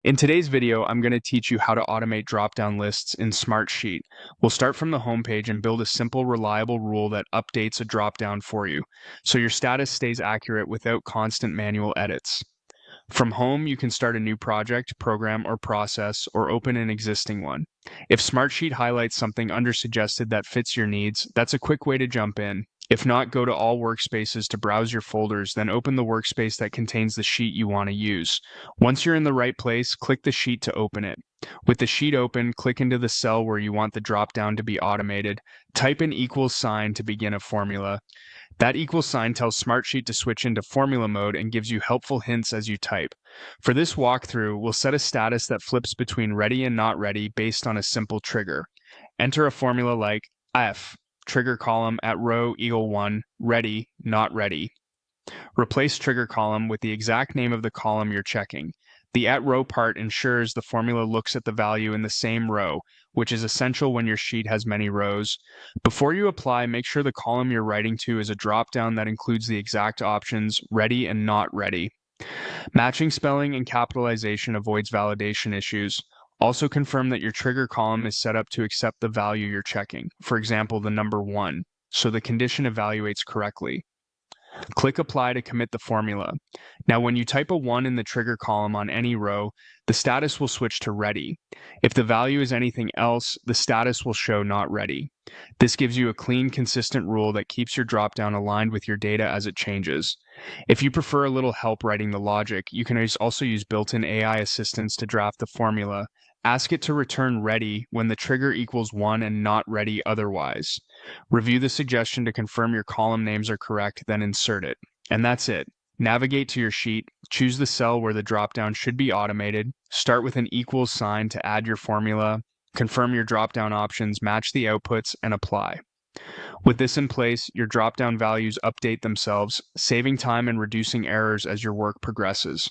In today's video, I'm going to teach you how to automate drop-down lists in Smartsheet. We'll start from the homepage and build a simple, reliable rule that updates a drop-down for you, so your status stays accurate without constant manual edits. From home, you can start a new project, program, or process, or open an existing one. If Smartsheet highlights something under suggested that fits your needs, that's a quick way to jump in. If not, go to all workspaces to browse your folders, then open the workspace that contains the sheet you want to use. Once you're in the right place, click the sheet to open it. With the sheet open, click into the cell where you want the drop-down to be automated. Type an equals sign to begin a formula. That equals sign tells Smartsheet to switch into formula mode and gives you helpful hints as you type. For this walkthrough, we'll set a status that flips between ready and not ready based on a simple trigger. Enter a formula like F, trigger column at row equal 1, ready, not ready. Replace trigger column with the exact name of the column you're checking. The at row part ensures the formula looks at the value in the same row, which is essential when your sheet has many rows. Before you apply, make sure the column you're writing to is a drop-down that includes the exact options ready and not ready. Matching spelling and capitalization avoids validation issues. Also confirm that your trigger column is set up to accept the value you're checking, for example, the number 1, so the condition evaluates correctly. Click Apply to commit the formula. Now, when you type a 1 in the trigger column on any row, the status will switch to ready. If the value is anything else, the status will show not ready. This gives you a clean, consistent rule that keeps your dropdown aligned with your data as it changes. If you prefer a little help writing the logic, you can also use built-in AI assistants to draft the formula. Ask it to return ready when the trigger equals 1 and not ready otherwise. Review the suggestion to confirm your column names are correct, then insert it. And that's it. Navigate to your sheet, choose the cell where the dropdown should be automated, start with an equals sign to add your formula, confirm your dropdown options, match the outputs, and apply. With this in place, your dropdown values update themselves, saving time and reducing errors as your work progresses.